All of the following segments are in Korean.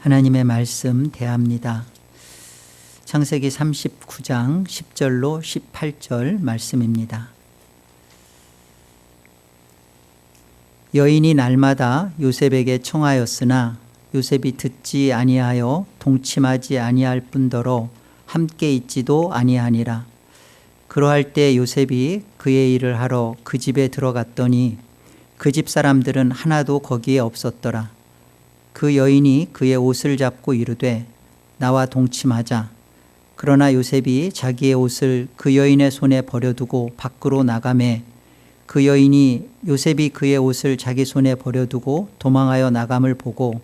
하나님의 말씀 대합니다. 창세기 39장 10절로 18절 말씀입니다. 여인이 날마다 요셉에게 청하였으나 요셉이 듣지 아니하여 동침하지 아니할 뿐더러 함께 있지도 아니하니라. 그러할 때 요셉이 그의 일을 하러 그 집에 들어갔더니 그 집 사람들은 하나도 거기에 없었더라. 그 여인이 그의 옷을 잡고 이르되 나와 동침하자. 그러나 요셉이 자기의 옷을 그 여인의 손에 버려두고 밖으로 나가매 그 여인이 요셉이 그의 옷을 자기 손에 버려두고 도망하여 나감을 보고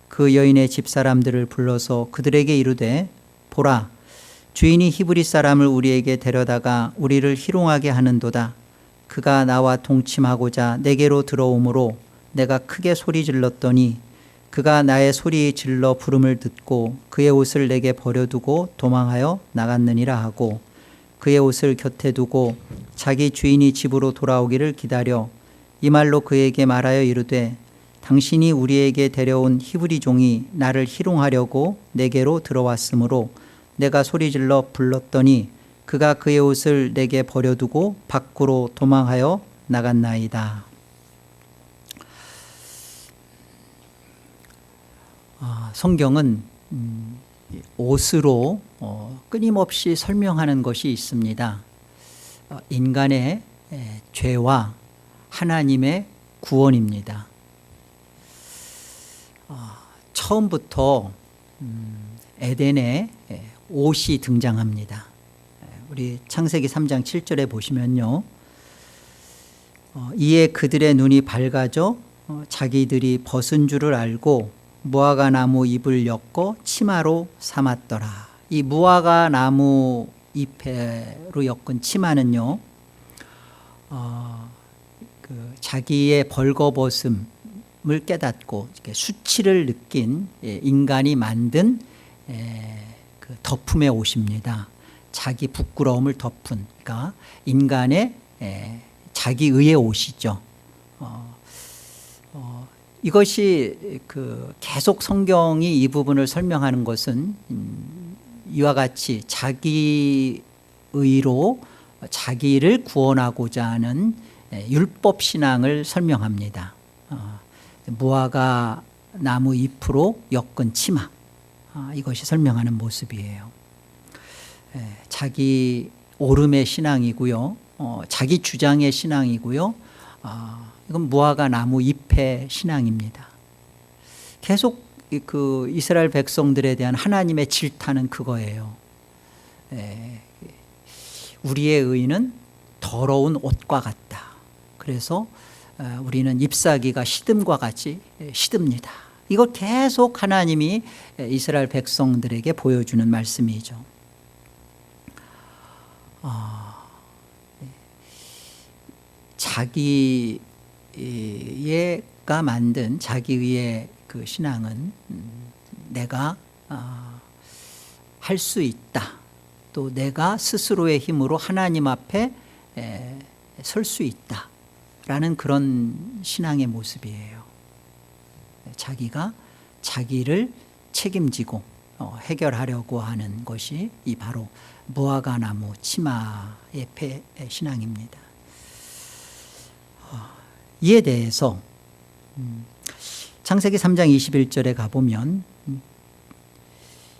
그 여인의 집사람들을 불러서 그들에게 이르되 보라, 주인이 히브리 사람을 우리에게 데려다가 우리를 희롱하게 하는도다. 그가 나와 동침하고자 내게로 들어오므로 내가 크게 소리 질렀더니 그가 나의 소리 질러 부름을 듣고 그의 옷을 내게 버려두고 도망하여 나갔느니라 하고 그의 옷을 곁에 두고 자기 주인이 집으로 돌아오기를 기다려 이 말로 그에게 말하여 이르되 당신이 우리에게 데려온 히브리 종이 나를 희롱하려고 내게로 들어왔으므로 내가 소리질러 불렀더니 그가 그의 옷을 내게 버려두고 밖으로 도망하여 나갔나이다. 성경은 옷으로 끊임없이 설명하는 것이 있습니다. 인간의 죄와 하나님의 구원입니다. 처음부터 에덴에 옷이 등장합니다. 우리 창세기 3장 7절에 보시면요. 이에 그들의 눈이 밝아져 자기들이 벗은 줄을 알고 무화과 나무 잎을 엮어 치마로 삼았더라. 이 무화과 나무 잎으로 엮은 치마는요, 자기의 벌거벗음을 깨닫고 수치를 느낀 인간이 만든 그 덮음의 옷입니다. 자기 부끄러움을 덮은, 그러니까 인간의 자기의의 옷이죠. 이것이 계속 성경이 이 부분을 설명하는 것은 이와 같이 자기의로 자기를 구원하고자 하는 율법 신앙을 설명합니다. 무화과 나무 잎으로 엮은 치마, 이것이 설명하는 모습이에요. 자기 오름의 신앙이고요, 자기 주장의 신앙이고요, 이건 무화과 나무 잎의 신앙입니다. 계속 그 이스라엘 백성들에 대한 하나님의 질타는 그거예요. 우리의 의는 더러운 옷과 같다. 그래서 우리는 잎사귀가 시듬과 같이 시듭니다. 이거 계속 하나님이 이스라엘 백성들에게 보여주는 말씀이죠. 자기가 만든 자기의 그 신앙은 내가 할 수 있다. 또 내가 스스로의 힘으로 하나님 앞에 설 수 있다. 라는 그런 신앙의 모습이에요. 자기가 자기를 책임지고 해결하려고 하는 것이 이 바로 무화과 나무 치마의 신앙입니다. 이에 대해서 창세기 3장 21절에 가보면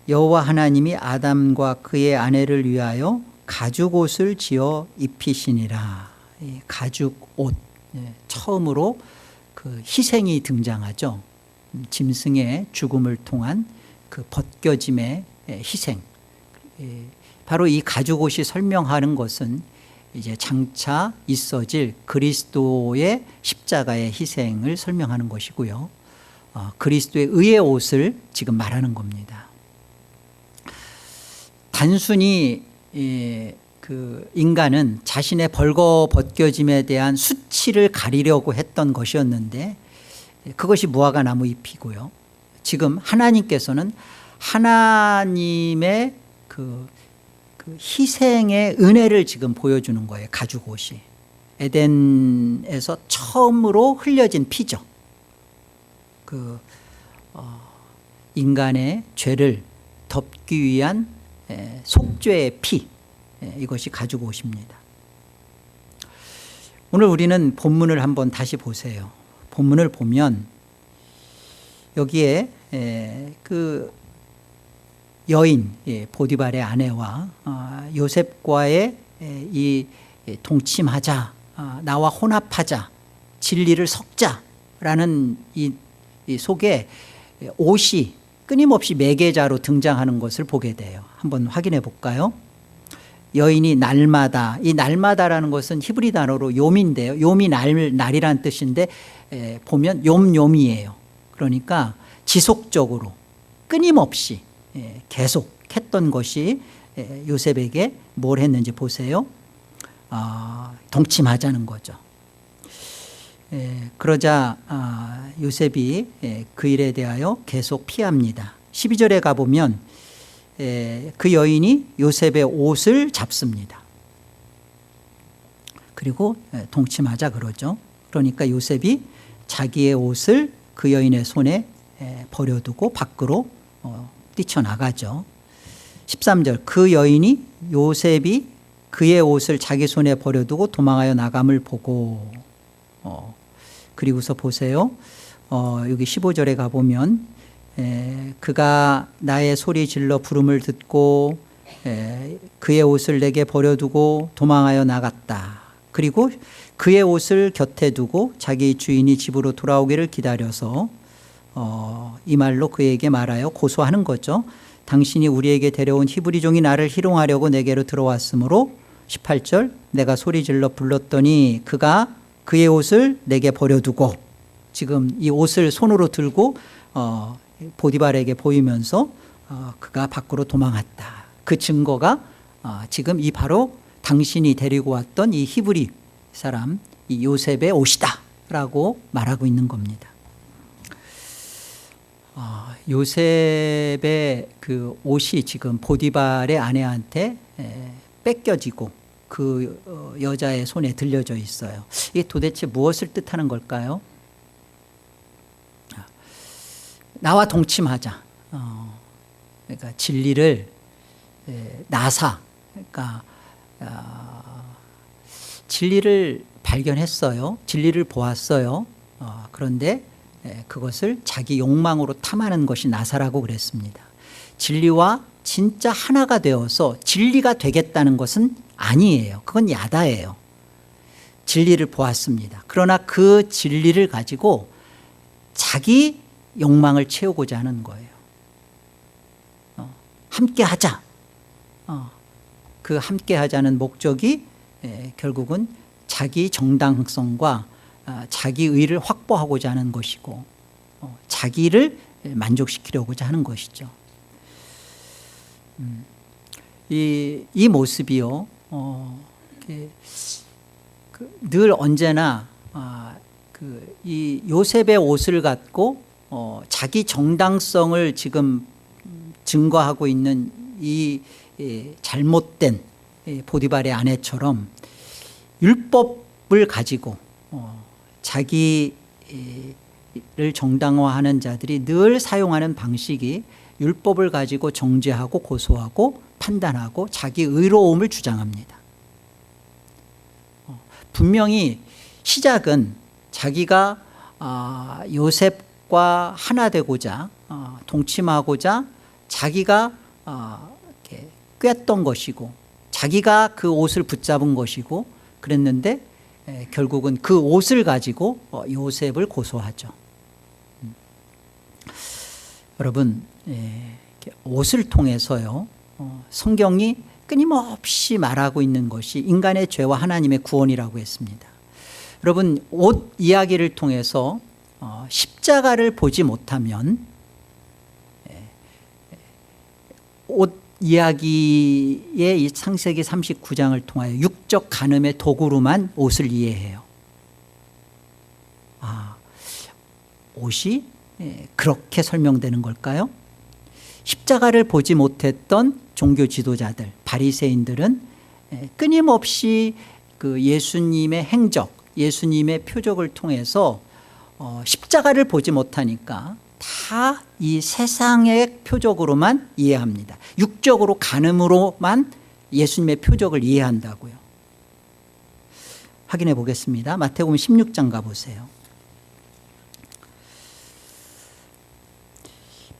여호와 하나님이 아담과 그의 아내를 위하여 가죽옷을 지어 입히시니라. 가죽옷, 처음으로 그 희생이 등장하죠. 짐승의 죽음을 통한 그 벗겨짐의 희생. 바로 이 가죽옷이 설명하는 것은 이제 장차 있어질 그리스도의 십자가의 희생을 설명하는 것이고요. 그리스도의 의의 옷을 지금 말하는 겁니다. 단순히 그 인간은 자신의 벌거 벗겨짐에 대한 수치를 가리려고 했던 것이었는데 그것이 무화과 나무 잎이고요. 지금 하나님께서는 하나님의 그 희생의 은혜를 지금 보여주는 거예요. 가죽옷이 에덴에서 처음으로 흘려진 피죠. 인간의 죄를 덮기 위한 속죄의 피, 이것이 가지고 오십니다. 오늘 우리는 본문을 한번 다시 보세요. 본문을 보면 여기에 그 여인 보디발의 아내와 요셉과의 이 동침하자, 나와 혼합하자, 진리를 섞자라는 이 속에 옷이 끊임없이 매개자로 등장하는 것을 보게 돼요. 한번 확인해 볼까요? 여인이 날마다, 이 날마다라는 것은 히브리 단어로 욤인데요. 욤이 날이라는 뜻인데 보면 욤욤이에요. 그러니까 지속적으로 끊임없이 계속 했던 것이 요셉에게 뭘 했는지 보세요. 동침하자는 거죠. 그러자 요셉이 그 일에 대하여 계속 피합니다. 12절에 가보면 그 여인이 요셉의 옷을 잡습니다. 그리고 동침하자 그러죠. 그러니까 요셉이 자기의 옷을 그 여인의 손에 버려두고 밖으로 뛰쳐나가죠. 13절, 그 여인이 요셉이 그의 옷을 자기 손에 버려두고 도망하여 나감을 보고, 그리고서 보세요. 여기 15절에 가보면 그가 나의 소리 질러 부름을 듣고 그의 옷을 내게 버려두고 도망하여 나갔다. 그리고 그의 옷을 곁에 두고 자기 주인이 집으로 돌아오기를 기다려서 이 말로 그에게 말하여 고소하는 거죠. 당신이 우리에게 데려온 히브리 종이 나를 희롱하려고 내게로 들어왔으므로 18절, 내가 소리 질러 불렀더니 그가 그의 옷을 내게 버려두고, 지금 이 옷을 손으로 들고 보디발에게 보이면서 그가 밖으로 도망갔다. 그 증거가 지금 이 바로 당신이 데리고 왔던 이 히브리 사람 이 요셉의 옷이다 라고 말하고 있는 겁니다. 요셉의 그 옷이 지금 보디발의 아내한테 뺏겨지고 그 여자의 손에 들려져 있어요. 이게 도대체 무엇을 뜻하는 걸까요? 나와 동침하자. 그러니까 진리를 나사, 그러니까 진리를 발견했어요. 진리를 보았어요. 그런데 그것을 자기 욕망으로 탐하는 것이 나사라고 그랬습니다. 진리와 진짜 하나가 되어서 진리가 되겠다는 것은 아니에요. 그건 야다예요. 진리를 보았습니다. 그러나 그 진리를 가지고 자기 욕망을 채우고자 하는 거예요. 함께 하자. 그 함께 하자는 목적이 결국은 자기 정당성과 자기 의를 확보하고자 하는 것이고 자기를 만족시키려고자 하는 것이죠. 이 모습이요, 늘 언제나 이 요셉의 옷을 갖고 자기 정당성을 지금 증거하고 있는 이 잘못된 보디발의 아내처럼 율법을 가지고 자기를 정당화하는 자들이 늘 사용하는 방식이 율법을 가지고 정죄하고 고소하고 판단하고 자기 의로움을 주장합니다. 분명히 시작은 자기가 요셉과 하나 되고자 동침하고자 자기가 꿰었던 것이고 자기가 그 옷을 붙잡은 것이고 그랬는데 결국은 그 옷을 가지고 요셉을 고소하죠. 여러분, 옷을 통해서요, 성경이 끊임없이 말하고 있는 것이 인간의 죄와 하나님의 구원이라고 했습니다. 여러분, 옷 이야기를 통해서 십자가를 보지 못하면 옷 이야기의 이 창세기 39장을 통하여 육적 간음의 도구로만 옷을 이해해요. 옷이 그렇게 설명되는 걸까요? 십자가를 보지 못했던 종교 지도자들, 바리새인들은 끊임없이 그 예수님의 행적, 예수님의 표적을 통해서 십자가를 보지 못하니까 다 이 세상의 표적으로만 이해합니다. 육적으로 간음으로만 예수님의 표적을 이해한다고요. 확인해 보겠습니다. 마태복음 16장 가보세요.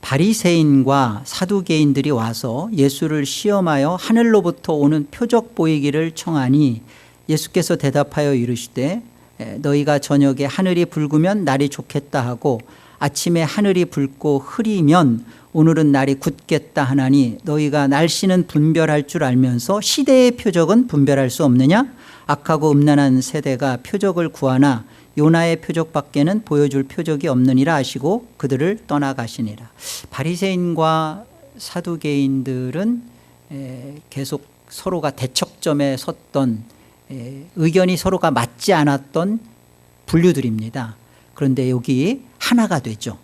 바리새인과 사두개인들이 와서 예수를 시험하여 하늘로부터 오는 표적 보이기를 청하니 예수께서 대답하여 이르시되 너희가 저녁에 하늘이 붉으면 날이 좋겠다 하고 아침에 하늘이 붉고 흐리면 오늘은 날이 굳겠다 하나니 너희가 날씨는 분별할 줄 알면서 시대의 표적은 분별할 수 없느냐? 악하고 음란한 세대가 표적을 구하나 요나의 표적밖에는 보여줄 표적이 없느니라 하시고 그들을 떠나가시니라. 바리새인과 사두개인들은 계속 서로가 대척점에 섰던, 의견이 서로가 맞지 않았던 분류들입니다. 그런데 여기 하나가 되죠.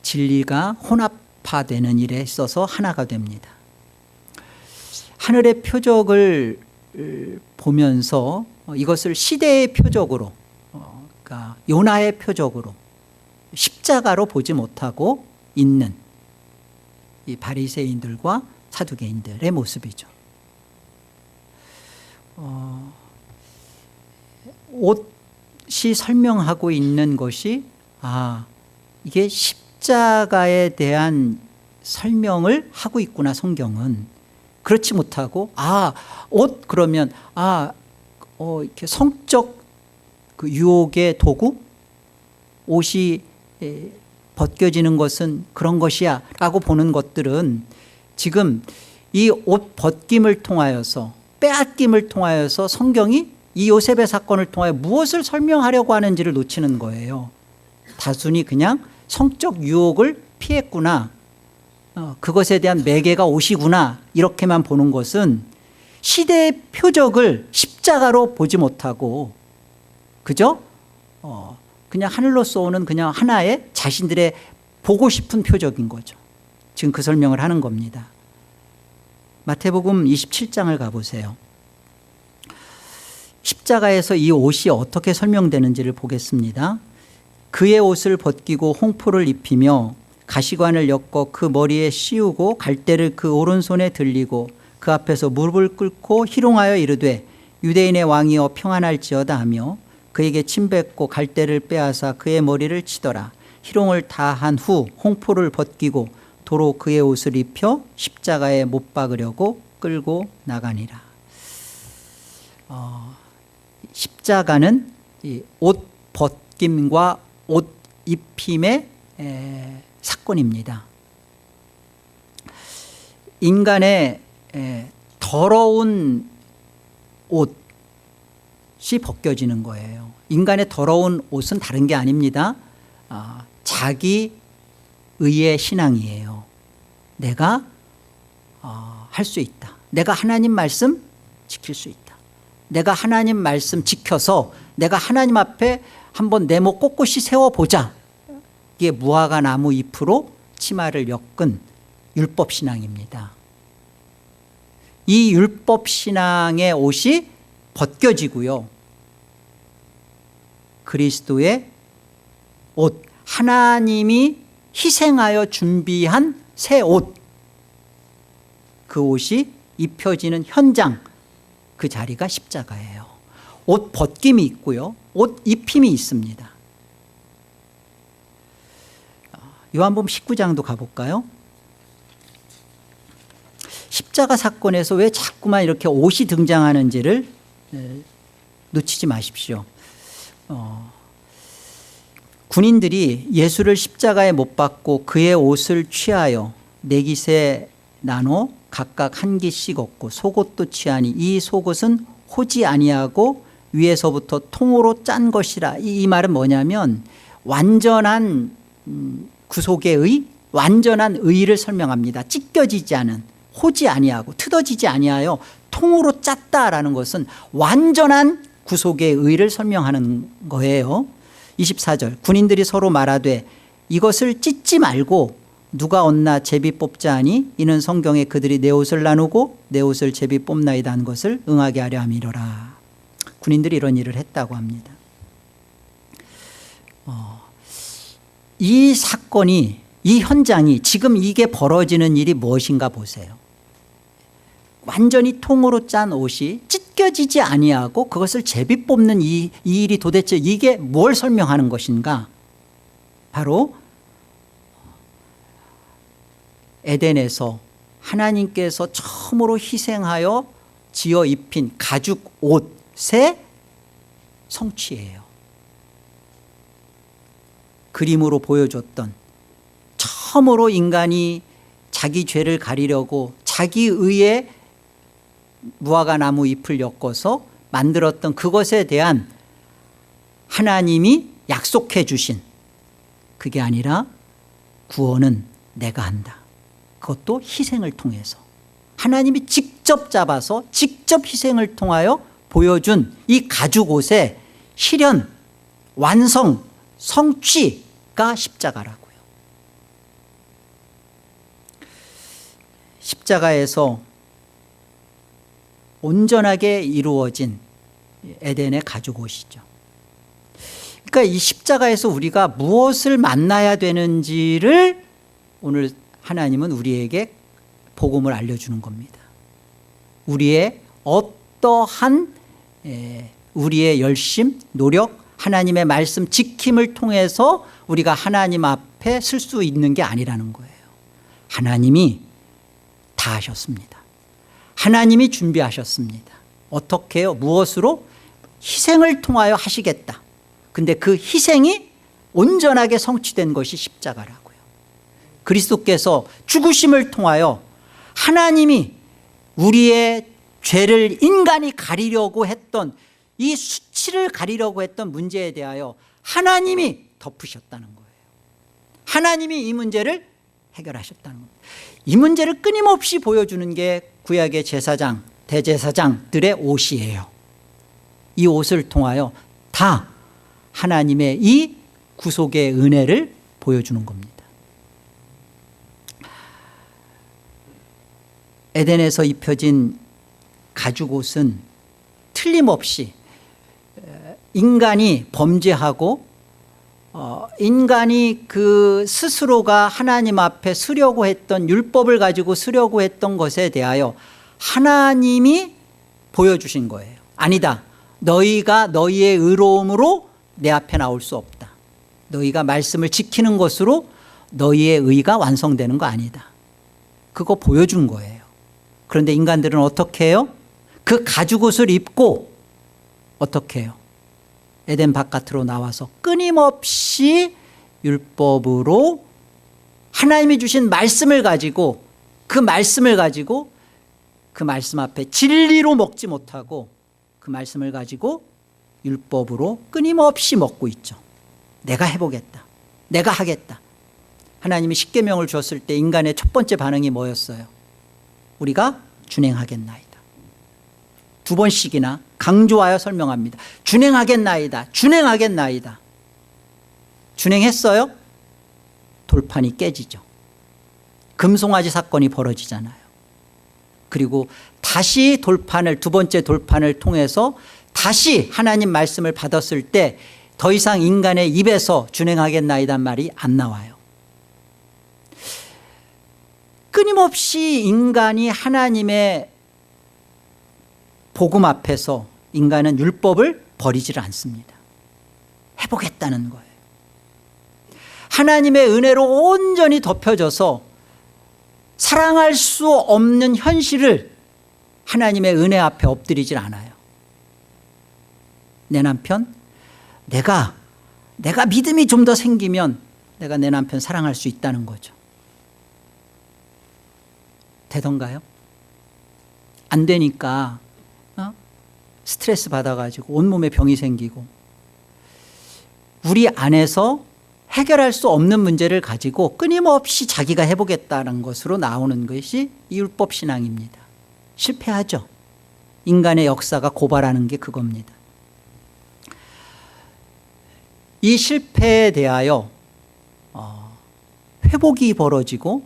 진리가 혼합화되는 일에 있어서 하나가 됩니다. 하늘의 표적을 보면서 이것을 시대의 표적으로, 그러니까 요나의 표적으로, 십자가로 보지 못하고 있는 이 바리새인들과 사두개인들의 모습이죠. 옷이 설명하고 있는 것이 이게 십자가에 대한 설명을 하고 있구나. 성경은 그렇지 못하고 옷 그러면 이렇게 성적 그 유혹의 도구, 옷이 벗겨지는 것은 그런 것이야 라고 보는 것들은 지금 이 옷 벗김을 통하여서, 빼앗김을 통하여서 성경이 이 요셉의 사건을 통하여 무엇을 설명하려고 하는지를 놓치는 거예요. 단순히 그냥 성적 유혹을 피했구나, 그것에 대한 매개가 옷이구나, 이렇게만 보는 것은 시대의 표적을 십자가로 보지 못하고 그저 그냥 하늘로서 오는 그냥 하나의 자신들의 보고 싶은 표적인 거죠. 지금 그 설명을 하는 겁니다. 마태복음 27장을 가보세요. 십자가에서 이 옷이 어떻게 설명되는지를 보겠습니다. 그의 옷을 벗기고 홍포를 입히며 가시관을 엮어 그 머리에 씌우고 갈대를 그 오른손에 들리고 그 앞에서 무릎을 꿇고 희롱하여 이르되 유대인의 왕이여 평안할지어다 하며 그에게 침뱉고 갈대를 빼앗아 그의 머리를 치더라. 희롱을 다 한 후 홍포를 벗기고 도로 그의 옷을 입혀 십자가에 못 박으려고 끌고 나가니라. 십자가는 이 옷 벗김과 옷 입힘의 사건입니다. 인간의 더러운 옷이 벗겨지는 거예요. 인간의 더러운 옷은 다른 게 아닙니다. 자기 의의 신앙이에요. 내가 할 수 있다. 내가 하나님 말씀 지킬 수 있다. 내가 하나님 말씀 지켜서 내가 하나님 앞에 한번 내 목 꼿꼿이 세워보자. 이게 무화과 나무 잎으로 치마를 엮은 율법 신앙입니다. 이 율법 신앙의 옷이 벗겨지고요. 그리스도의 옷, 하나님이 희생하여 준비한 새 옷, 그 옷이 입혀지는 현장, 그 자리가 십자가예요. 옷 벗김이 있고요, 옷 입힘이 있습니다. 요한복음 19장도 가볼까요? 십자가 사건에서 왜 자꾸만 이렇게 옷이 등장하는지를 놓치지 마십시오. 군인들이 예수를 십자가에 못 박고 그의 옷을 취하여 네 깃에 나눠 각각 한 깃씩 얻고 속옷도 취하니 이 속옷은 호지 아니하고 위에서부터 통으로 짠 것이라. 이 말은 뭐냐면 완전한 구속의 의, 완전한 의를 설명합니다. 찢겨지지 않은, 호지 아니하고 트어지지 아니하여 통으로 짰다라는 것은 완전한 구속의 의를 설명하는 거예요. 24절 군인들이 서로 말하되 이것을 찢지 말고 누가 얻나 제비 뽑자 하니 이는 성경에 그들이 내 옷을 나누고 내 옷을 제비 뽑나이다 한 것을 응하게 하려 함이로라. 군인들이 이런 일을 했다고 합니다. 이 사건이, 이 현장이, 지금 이게 벌어지는 일이 무엇인가 보세요. 완전히 통으로 짠 옷이 찢겨지지 아니하고 그것을 제비 뽑는 이 일이 도대체 이게 뭘 설명하는 것인가? 바로 에덴에서 하나님께서 처음으로 희생하여 지어 입힌 가죽 옷의 성취예요. 그림으로 보여줬던, 처음으로 인간이 자기 죄를 가리려고 자기 의에 무화과 나무 잎을 엮어서 만들었던 그것에 대한 하나님이 약속해 주신, 그게 아니라 구원은 내가 한다. 그것도 희생을 통해서 하나님이 직접 잡아서 직접 희생을 통하여 보여준 이 가죽 옷의 실현, 완성, 성취가 십자가라고요. 십자가에서 온전하게 이루어진 에덴의 가죽 옷이죠. 그러니까 이 십자가에서 우리가 무엇을 만나야 되는지를 오늘 하나님은 우리에게 복음을 알려주는 겁니다. 우리의 어떠한 우리의 열심, 노력, 하나님의 말씀 지킴을 통해서 우리가 하나님 앞에 설 수 있는 게 아니라는 거예요. 하나님이 다 하셨습니다. 하나님이 준비하셨습니다. 어떻게 해요? 무엇으로? 희생을 통하여 하시겠다. 근데 그 희생이 온전하게 성취된 것이 십자가라고요. 그리스도께서 죽으심을 통하여 하나님이 우리의 죄를 인간이 가리려고 했던, 이 수치를 가리려고 했던 문제에 대하여 하나님이 덮으셨다는 거예요. 하나님이 이 문제를 해결하셨다는 겁니다. 이 문제를 끊임없이 보여주는 게 구약의 제사장, 대제사장들의 옷이에요. 이 옷을 통하여 다 하나님의 이 구속의 은혜를 보여주는 겁니다. 에덴에서 입혀진 가죽 옷은 틀림없이 인간이 범죄하고 인간이 그 스스로가 하나님 앞에 쓰려고 했던, 율법을 가지고 쓰려고 했던 것에 대하여 하나님이 보여주신 거예요. 아니다. 너희가 너희의 의로움으로 내 앞에 나올 수 없다. 너희가 말씀을 지키는 것으로 너희의 의가 완성되는 거 아니다. 그거 보여준 거예요. 그런데 인간들은 어떻게 해요? 그 가죽 옷을 입고 어떻게 해요? 에덴 바깥으로 나와서 끊임없이 율법으로 하나님이 주신 말씀을 가지고 그 말씀 앞에 진리로 먹지 못하고 그 말씀을 가지고 율법으로 끊임없이 먹고 있죠. 내가 해보겠다. 내가 하겠다. 하나님이 십계명을 주었을 때 인간의 첫 번째 반응이 뭐였어요? 우리가 준행하겠나이다. 두 번씩이나 강조하여 설명합니다. 준행하겠나이다. 준행하겠나이다. 준행했어요? 돌판이 깨지죠. 금송아지 사건이 벌어지잖아요. 그리고 다시 두 번째 돌판을 통해서 다시 하나님 말씀을 받았을 때 더 이상 인간의 입에서 준행하겠나이단 말이 안 나와요. 끊임없이 인간이 하나님의 복음 앞에서 인간은 율법을 버리지를 않습니다. 해보겠다는 거예요. 하나님의 은혜로 온전히 덮여져서 사랑할 수 없는 현실을 하나님의 은혜 앞에 엎드리질 않아요. 내 남편, 내가 믿음이 좀 더 생기면 내가 내 남편 사랑할 수 있다는 거죠. 되던가요? 안 되니까 스트레스 받아가지고 온몸에 병이 생기고, 우리 안에서 해결할 수 없는 문제를 가지고 끊임없이 자기가 해보겠다는 것으로 나오는 것이 율법 신앙입니다. 실패하죠. 인간의 역사가 고발하는 게 그겁니다. 이 실패에 대하여 회복이 벌어지고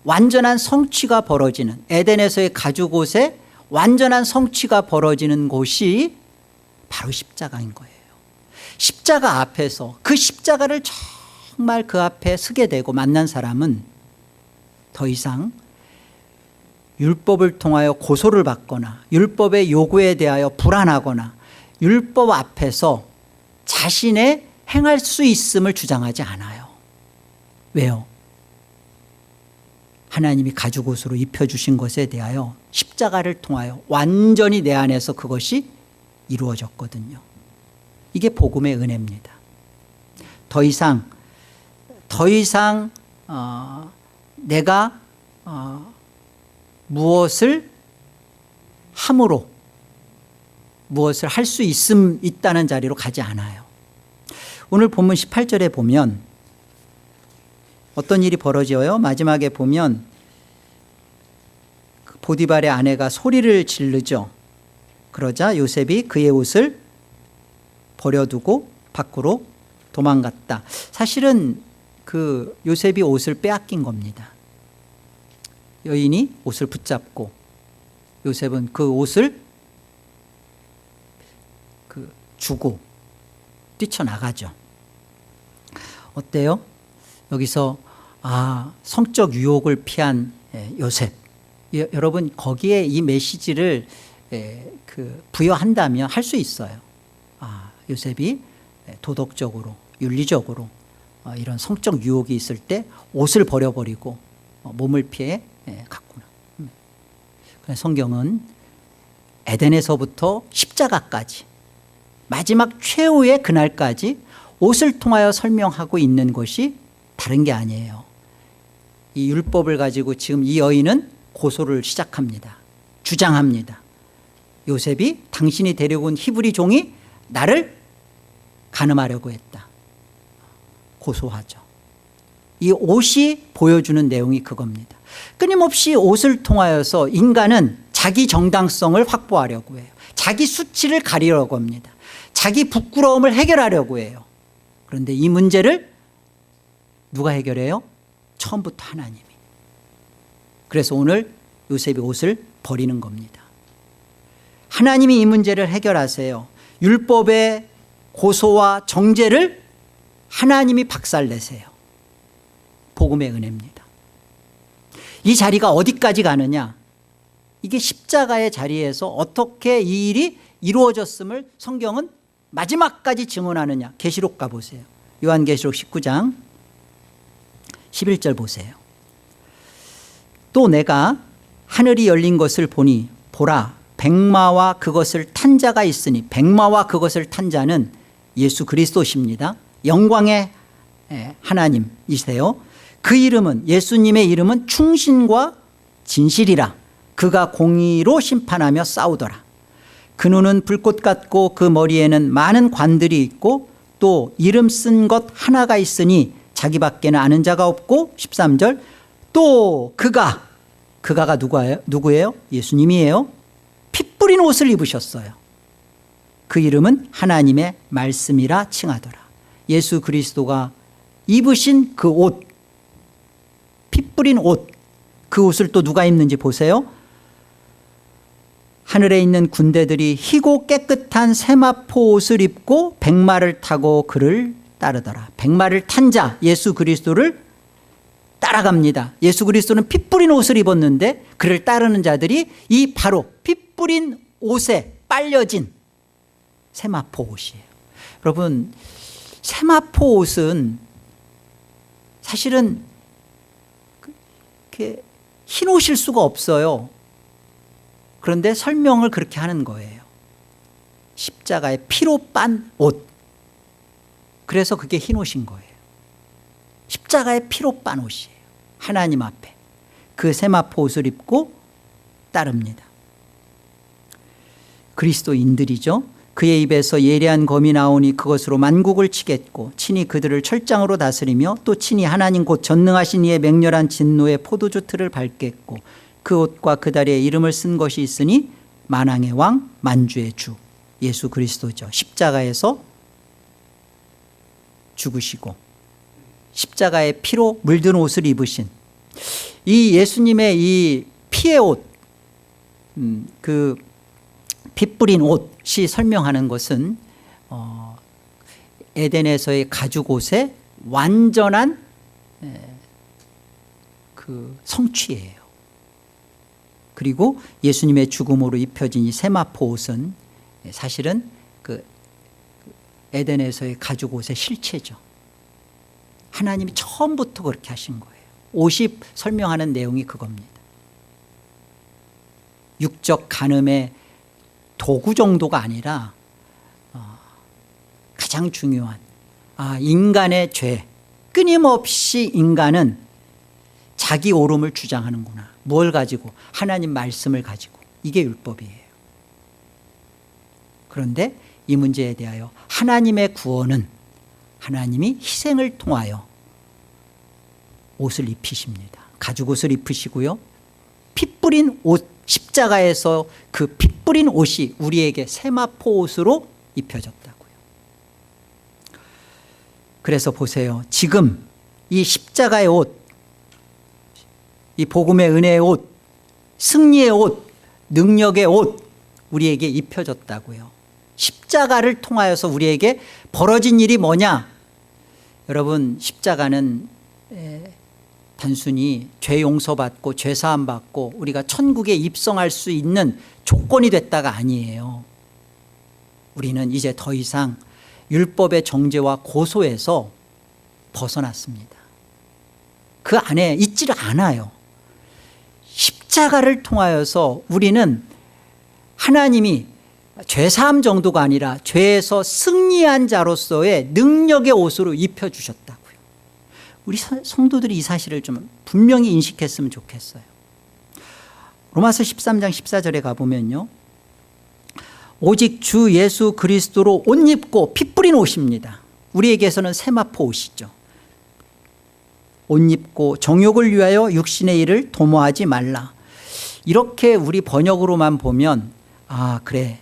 완전한 성취가 벌어지는, 에덴에서의 가죽 옷에 완전한 성취가 벌어지는 곳이 바로 십자가인 거예요. 십자가 앞에서 그 십자가를 정말 그 앞에 서게 되고 만난 사람은 더 이상 율법을 통하여 고소를 받거나 율법의 요구에 대하여 불안하거나 율법 앞에서 자신의 행할 수 있음을 주장하지 않아요. 왜요? 하나님이 가죽 옷으로 입혀주신 것에 대하여 십자가를 통하여 완전히 내 안에서 그것이 이루어졌거든요. 이게 복음의 은혜입니다. 더 이상 내가 무엇을 함으로 무엇을 할 수 있다는 자리로 가지 않아요. 오늘 본문 18절에 보면 어떤 일이 벌어져요? 마지막에 보면 보디발의 아내가 소리를 지르죠. 그러자 요셉이 그의 옷을 버려두고 밖으로 도망갔다. 사실은 그 요셉이 옷을 빼앗긴 겁니다. 여인이 옷을 붙잡고 요셉은 그 옷을 주고 뛰쳐나가죠. 어때요? 여기서 성적 유혹을 피한 요셉. 여러분 거기에 이 메시지를 부여한다면 할 수 있어요. 요셉이 도덕적으로 윤리적으로 이런 성적 유혹이 있을 때 옷을 버려버리고 몸을 피해 갔구나. 그래서 성경은 에덴에서부터 십자가까지 마지막 최후의 그날까지 옷을 통하여 설명하고 있는 것이 다른 게 아니에요. 이 율법을 가지고 지금 이 여인은 고소를 시작합니다. 주장합니다. 요셉이 당신이 데려온 히브리 종이 나를 간음하려고 했다. 고소하죠. 이 옷이 보여주는 내용이 그겁니다. 끊임없이 옷을 통하여서 인간은 자기 정당성을 확보하려고 해요. 자기 수치를 가리려고 합니다. 자기 부끄러움을 해결하려고 해요. 그런데 이 문제를 누가 해결해요? 처음부터 하나님이. 그래서 오늘 요셉이 옷을 버리는 겁니다. 하나님이 이 문제를 해결하세요. 율법의 고소와 정죄를 하나님이 박살내세요. 복음의 은혜입니다. 이 자리가 어디까지 가느냐? 이게 십자가의 자리에서 어떻게 이 일이 이루어졌음을 성경은 마지막까지 증언하느냐. 계시록 가보세요. 요한계시록 19장 11절 보세요. 또 내가 하늘이 열린 것을 보니 보라 백마와 그것을 탄 자가 있으니 백마와 그것을 탄 자는 예수 그리스도십니다. 영광의 하나님이세요. 그 이름은 예수님의 이름은 충신과 진실이라. 그가 공의로 심판하며 싸우더라. 그 눈은 불꽃 같고 그 머리에는 많은 관들이 있고 또 이름 쓴 것 하나가 있으니 자기밖에는 아는 자가 없고 13절 또 그가가 누구예요? 예수님이에요. 피 뿌린 옷을 입으셨어요. 그 이름은 하나님의 말씀이라 칭하더라. 예수 그리스도가 입으신 그 옷, 피 뿌린 옷, 그 옷을 또 누가 입는지 보세요. 하늘에 있는 군대들이 희고 깨끗한 세마포 옷을 입고 백마를 타고 그를 따르더라. 백마를 탄 자 예수 그리스도를 따라갑니다. 예수 그리스도는 피 뿌린 옷을 입었는데 그를 따르는 자들이 이 바로 피 뿌린 옷에 빨려진 세마포 옷이에요. 여러분 세마포 옷은 사실은 흰 옷일 수가 없어요. 그런데 설명을 그렇게 하는 거예요. 십자가의 피로 빤 옷. 그래서 그게 흰 옷인 거예요. 십자가의 피로 빤 옷이에요. 하나님 앞에 그 세마포 옷을 입고 따릅니다. 그리스도인들이죠. 그의 입에서 예리한 검이 나오니 그것으로 만국을 치겠고 친히 그들을 철장으로 다스리며 또 친히 하나님 곧 전능하신 이의 맹렬한 진노의 포도주 틀을 밟겠고 그 옷과 그 다리에 이름을 쓴 것이 있으니 만왕의 왕 만주의 주 예수 그리스도죠. 십자가에서 죽으시고 십자가의 피로 물든 옷을 입으신 이 예수님의 이 피의 옷, 그 피 뿌린 옷이 설명하는 것은 에덴에서의 가죽 옷의 완전한 그 성취예요. 그리고 예수님의 죽음으로 입혀진 이 세마포 옷은 사실은 그 에덴에서의 가죽 옷의 실체죠. 하나님이 처음부터 그렇게 하신 거예요. 옷이 설명하는 내용이 그겁니다. 육적 간음의 도구 정도가 아니라 가장 중요한 인간의 죄. 끊임없이 인간은 자기 옳음을 주장하는구나. 뭘 가지고? 하나님 말씀을 가지고. 이게 율법이에요. 그런데 이 문제에 대하여 하나님의 구원은 하나님이 희생을 통하여 옷을 입히십니다. 가죽 옷을 입히시고요. 피 뿌린 옷, 십자가에서 그 피 뿌린 옷이 우리에게 세마포 옷으로 입혀졌다고요. 그래서 보세요. 지금 이 십자가의 옷, 이 복음의 은혜의 옷, 승리의 옷, 능력의 옷 우리에게 입혀졌다고요. 십자가를 통하여서 우리에게 벌어진 일이 뭐냐? 여러분, 십자가는 단순히 죄 용서받고 죄 사함 받고 우리가 천국에 입성할 수 있는 조건이 됐다가 아니에요. 우리는 이제 더 이상 율법의 정죄와 고소에서 벗어났습니다. 그 안에 있지를 않아요. 십자가를 통하여서 우리는 하나님이 죄사함 정도가 아니라 죄에서 승리한 자로서의 능력의 옷으로 입혀주셨다고요. 우리 성도들이 이 사실을 좀 분명히 인식했으면 좋겠어요. 로마서 13장 14절에 가보면요, 오직 주 예수 그리스도로 옷 입고 피 뿌린 옷입니다. 우리에게서는 세마포 옷이죠. 옷 입고 정욕을 위하여 육신의 일을 도모하지 말라. 이렇게 우리 번역으로만 보면 그래,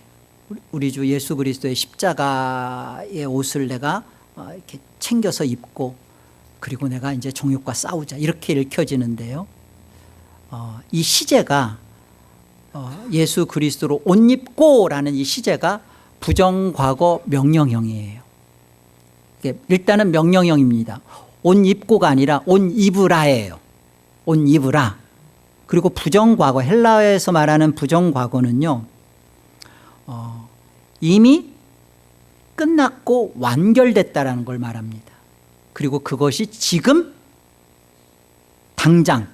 우리 주 예수 그리스도의 십자가의 옷을 내가 이렇게 챙겨서 입고 그리고 내가 이제 정욕과 싸우자 이렇게 읽혀지는데요. 이 시제가 예수 그리스도로 옷 입고라는 이 시제가 부정과거 명령형이에요. 일단은 명령형입니다. 옷 입고가 아니라 옷 입으라예요. 옷 입으라. 그리고 부정과거, 헬라어에서 말하는 부정과거는요, 이미 끝났고 완결됐다라는 걸 말합니다. 그리고 그것이 지금 당장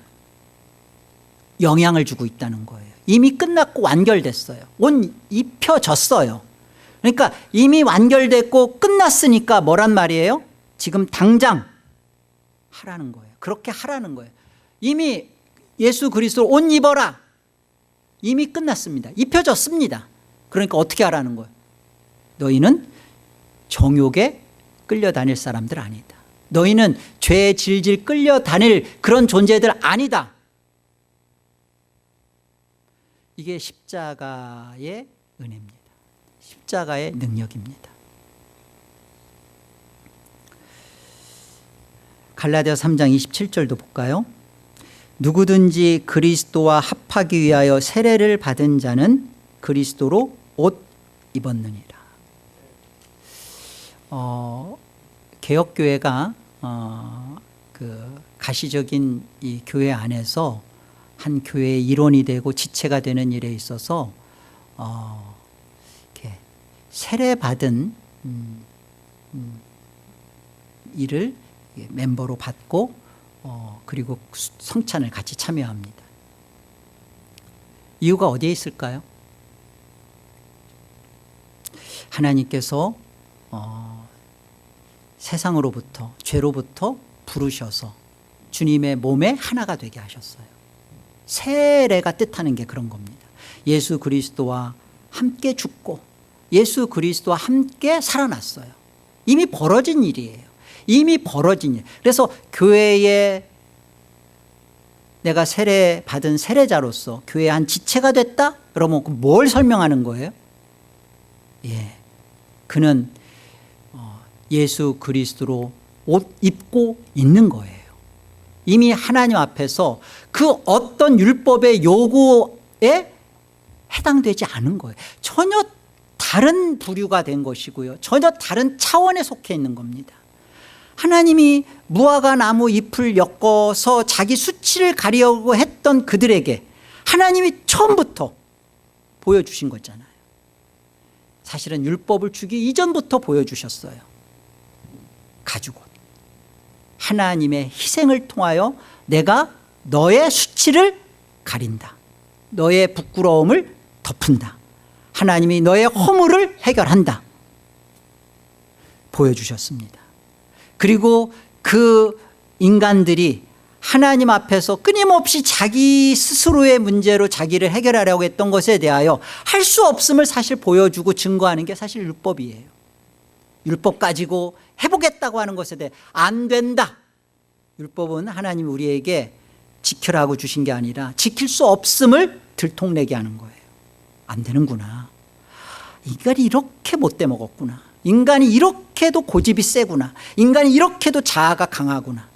영향을 주고 있다는 거예요. 이미 끝났고 완결됐어요. 옷 입혀졌어요. 그러니까 이미 완결됐고 끝났으니까 뭐란 말이에요? 지금 당장 하라는 거예요. 그렇게 하라는 거예요. 이미 예수 그리스도 옷 입어라. 이미 끝났습니다. 입혀졌습니다. 그러니까 어떻게 하라는 거예요? 너희는 정욕에 끌려다닐 사람들 아니다. 너희는 죄에 질질 끌려다닐 그런 존재들 아니다. 이게 십자가의 은혜입니다. 십자가의 능력입니다. 갈라디아 3장 27절도 볼까요? 누구든지 그리스도와 합하기 위하여 세례를 받은 자는 그리스도로 옷 입었느니라. 개혁교회가 그 가시적인 이 교회 안에서 한 교회의 일원이 되고 지체가 되는 일에 있어서 이렇게 세례 받은 일을 멤버로 받고 그리고 성찬을 같이 참여합니다. 이유가 어디에 있을까요? 하나님께서 세상으로부터 죄로부터 부르셔서 주님의 몸에 하나가 되게 하셨어요. 세례가 뜻하는 게 그런 겁니다. 예수 그리스도와 함께 죽고 예수 그리스도와 함께 살아났어요. 이미 벌어진 일이에요. 이미 벌어진 일. 그래서 교회에 내가 세례 받은 세례자로서 교회의 한 지체가 됐다? 그러면 뭘 설명하는 거예요? 그는 예수 그리스도로 옷 입고 있는 거예요. 이미 하나님 앞에서 그 어떤 율법의 요구에 해당되지 않은 거예요. 전혀 다른 부류가 된 것이고요. 전혀 다른 차원에 속해 있는 겁니다. 하나님이 무화과 나무 잎을 엮어서 자기 수치를 가리려고 했던 그들에게 하나님이 처음부터 보여주신 거잖아요. 사실은 율법을 주기 이전부터 보여주셨어요. 가지고 하나님의 희생을 통하여 내가 너의 수치를 가린다. 너의 부끄러움을 덮은다. 하나님이 너의 허물을 해결한다. 보여주셨습니다. 그리고 그 인간들이 하나님 앞에서 끊임없이 자기 스스로의 문제로 자기를 해결하려고 했던 것에 대하여 할 수 없음을 사실 보여주고 증거하는 게 사실 율법이에요. 율법 가지고 해보겠다고 하는 것에 대해 안 된다. 율법은 하나님이 우리에게 지키라고 주신 게 아니라 지킬 수 없음을 들통내게 하는 거예요. 안 되는구나. 인간이 이렇게 못돼 먹었구나. 인간이 이렇게도 고집이 세구나. 인간이 이렇게도 자아가 강하구나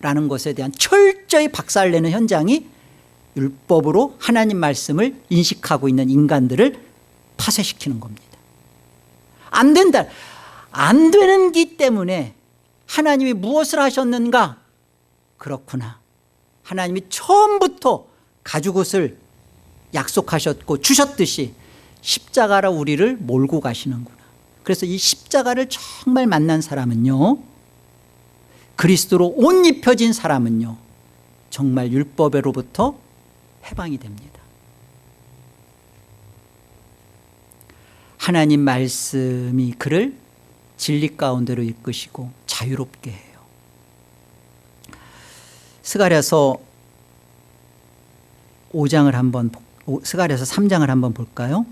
라는 것에 대한 철저히 박살내는 현장이 율법으로 하나님 말씀을 인식하고 있는 인간들을 파쇄시키는 겁니다. 안 된다. 안 되는 기 때문에 하나님이 무엇을 하셨는가? 그렇구나. 하나님이 처음부터 가죽옷을 약속하셨고 주셨듯이 십자가로 우리를 몰고 가시는구나. 그래서 이 십자가를 정말 만난 사람은요, 그리스도로 옷 입혀진 사람은요, 정말 율법으로부터 해방이 됩니다. 하나님 말씀이 그를 진리 가운데로 이끄시고 자유롭게 해요. 스가랴서 5장을 한번, 스가랴서 3장을 한번 볼까요?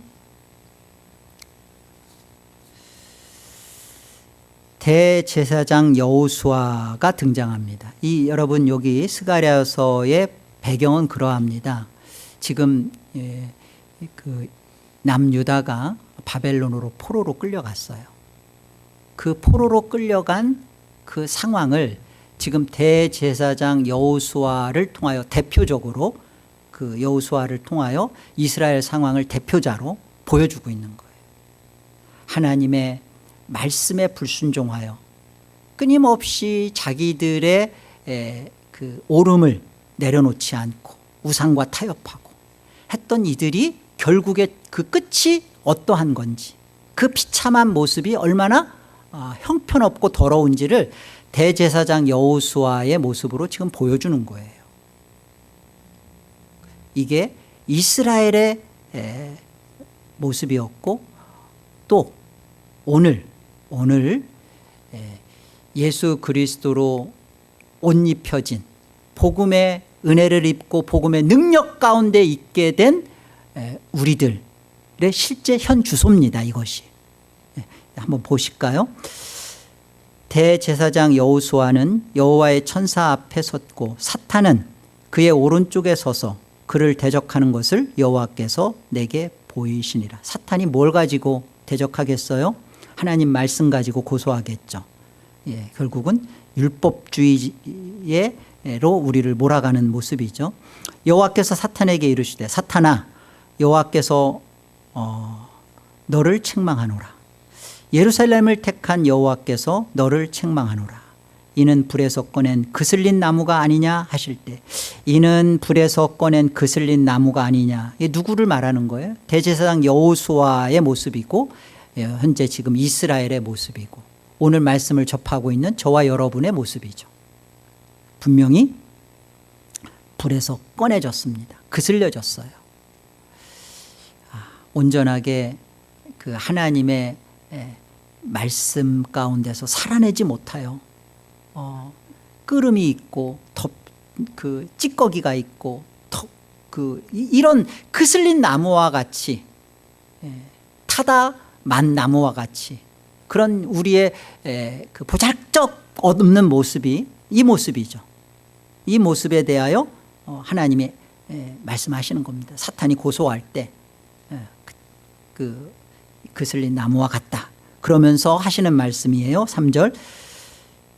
대제사장 여호수아가 등장합니다. 여러분 여기 스가랴서의 배경은 그러합니다. 지금 그 남유다가 바벨론으로 포로로 끌려갔어요. 그 포로로 끌려간 그 상황을 지금 대제사장 여호수아를 통하여 대표적으로 그 여호수아를 통하여 이스라엘 상황을 대표자로 보여주고 있는 거예요. 하나님의 말씀에 불순종하여 끊임없이 자기들의 그 오름을 내려놓지 않고 우상과 타협하고 했던 이들이 결국에 그 끝이 어떠한 건지, 그 비참한 모습이 얼마나 형편없고 더러운지를 대제사장 여호수아의 모습으로 지금 보여주는 거예요. 이게 이스라엘의 모습이었고, 또 오늘 예수 그리스도로 옷 입혀진 복음의 은혜를 입고 복음의 능력 가운데 있게 된 우리들의 실제 현 주소입니다. 이것이. 한번 보실까요? 대제사장 여호수아는 여호와의 천사 앞에 섰고 사탄은 그의 오른쪽에 서서 그를 대적하는 것을 여호와께서 내게 보이시니라. 사탄이 뭘 가지고 대적하겠어요? 하나님 말씀 가지고 고소하겠죠. 결국은 율법주의로 우리를 몰아가는 모습이죠. 여호와께서 사탄에게 이르시되 사탄아, 여호와께서 너를 책망하노라. 예루살렘을 택한 여호와께서 너를 책망하노라. 이는 불에서 꺼낸 그슬린 나무가 아니냐 하실 때, 이는 불에서 꺼낸 그슬린 나무가 아니냐, 이게 누구를 말하는 거예요? 대제사장 여호수아의 모습이고 현재 지금 이스라엘의 모습이고 오늘 말씀을 접하고 있는 저와 여러분의 모습이죠. 분명히 불에서 꺼내졌습니다. 그슬려졌어요. 온전하게 그 하나님의 말씀 가운데서 살아내지 못하여 끄름이 있고 그 찌꺼기가 있고 이런 그슬린 나무와 같이 타다 만 나무와 같이 그런 우리의 그 보잘것 없는 모습이 이 모습이죠. 이 모습에 대하여 하나님이 말씀하시는 겁니다. 사탄이 고소할 때 그슬린 나무와 같다. 그러면서 하시는 말씀이에요. 3절,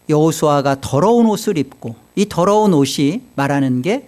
여호수아가 더러운 옷을 입고, 이 더러운 옷이 말하는 게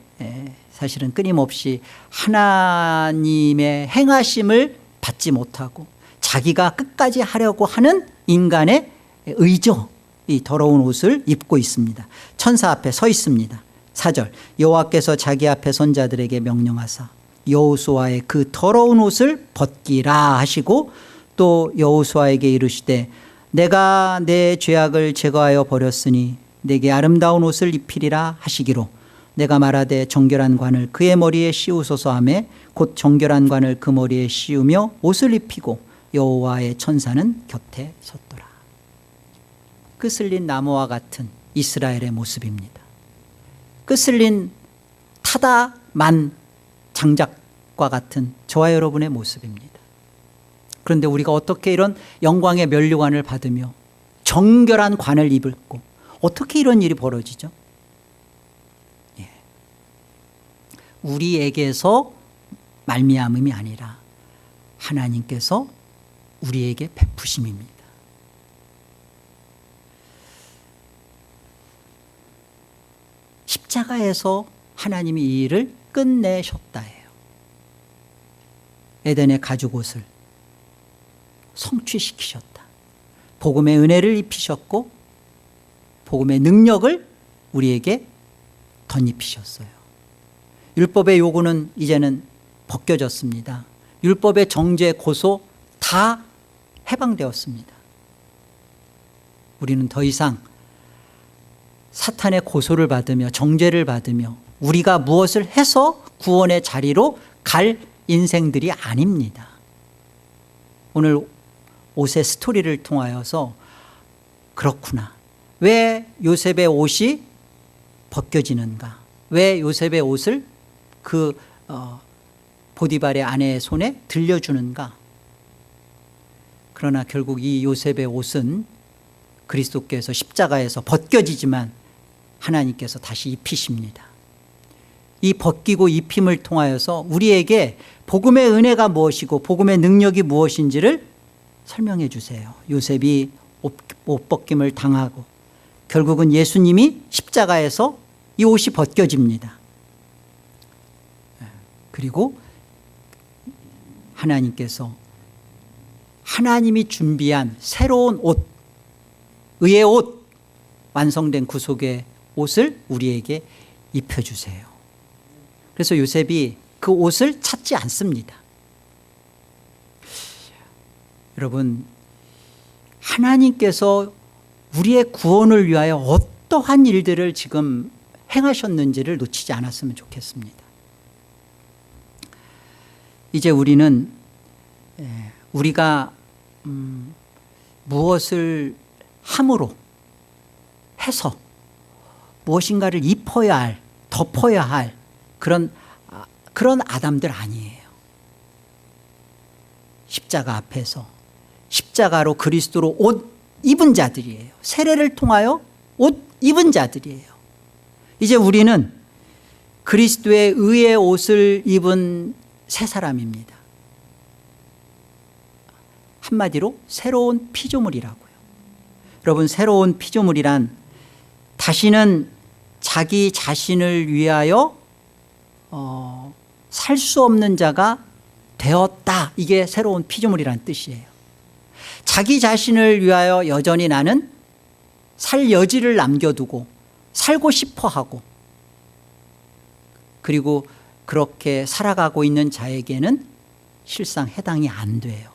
사실은 끊임없이 하나님의 행하심을 받지 못하고 자기가 끝까지 하려고 하는 인간의 의죠. 이 더러운 옷을 입고 있습니다. 천사 앞에 서 있습니다. 4절 여호와께서 자기 앞에 선 자들에게 명령하사 여호수아의 그 더러운 옷을 벗기라 하시고 또 여호수아에게 이르시되 내가 내 죄악을 제거하여 버렸으니 내게 아름다운 옷을 입히리라 하시기로 내가 말하되 정결한 관을 그의 머리에 씌우소서 하매 곧 정결한 관을 그 머리에 씌우며 옷을 입히고 여호와의 천사는 곁에 섰더라. 끄슬린 나무와 같은 이스라엘의 모습입니다. 끄슬린 타다만 장작과 같은 저와 여러분의 모습입니다. 그런데 우리가 어떻게 이런 영광의 면류관을 받으며 정결한 관을 입을고 어떻게 이런 일이 벌어지죠? 우리에게서 말미암음이 아니라 하나님께서 우리에게 베푸심입니다. 십자가에서 하나님이 이 일을 끝내셨다 해요. 에덴의 가죽옷을 성취시키셨다. 복음의 은혜를 입히셨고 복음의 능력을 우리에게 덧입히셨어요. 율법의 요구는 이제는 벗겨졌습니다. 율법의 정죄, 고소 다 해방되었습니다. 우리는 더 이상 사탄의 고소를 받으며 정죄를 받으며 우리가 무엇을 해서 구원의 자리로 갈 인생들이 아닙니다. 오늘 옷의 스토리를 통하여서 그렇구나. 왜 요셉의 옷이 벗겨지는가? 왜 요셉의 옷을 그 보디발의 아내의 손에 들려주는가? 그러나 결국 이 요셉의 옷은 그리스도께서 십자가에서 벗겨지지만 하나님께서 다시 입히십니다. 이 벗기고 입힘을 통하여서 우리에게 복음의 은혜가 무엇이고 복음의 능력이 무엇인지를 설명해 주세요. 요셉이 옷 벗김을 당하고 결국은 예수님이 십자가에서 이 옷이 벗겨집니다. 그리고 하나님께서 하나님이 준비한 새로운 옷, 의의 옷, 완성된 구속의 옷을 우리에게 입혀주세요. 그래서 요셉이 그 옷을 찾지 않습니다. 여러분, 하나님께서 우리의 구원을 위하여 어떠한 일들을 지금 행하셨는지를 놓치지 않았으면 좋겠습니다. 이제 우리는 우리가 무엇을 함으로 해서 무엇인가를 입어야 할, 덮어야 할 그런 아담들 아니에요. 십자가 앞에서 십자가로 그리스도로 옷 입은 자들이에요. 세례를 통하여 옷 입은 자들이에요. 이제 우리는 그리스도의 의의 옷을 입은 새 사람입니다. 한마디로 새로운 피조물이라고요. 여러분, 새로운 피조물이란 다시는 자기 자신을 위하여 살 수 없는 자가 되었다. 이게 새로운 피조물이란 뜻이에요. 자기 자신을 위하여 여전히 나는 살 여지를 남겨두고 살고 싶어 하고 그리고 그렇게 살아가고 있는 자에게는 실상 해당이 안 돼요.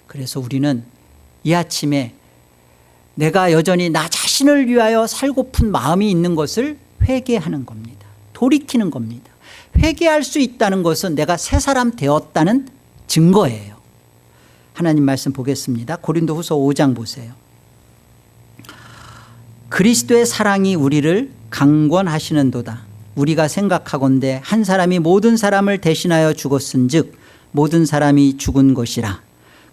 그래서 우리는 이 아침에 내가 여전히 나 자신을 위하여 살고픈 마음이 있는 것을 회개하는 겁니다. 돌이키는 겁니다. 회개할 수 있다는 것은 내가 새 사람 되었다는 증거예요. 하나님 말씀 보겠습니다. 고린도후서 5장 보세요. 그리스도의 사랑이 우리를 강권하시는도다. 우리가 생각하건대 한 사람이 모든 사람을 대신하여 죽었은즉 모든 사람이 죽은 것이라.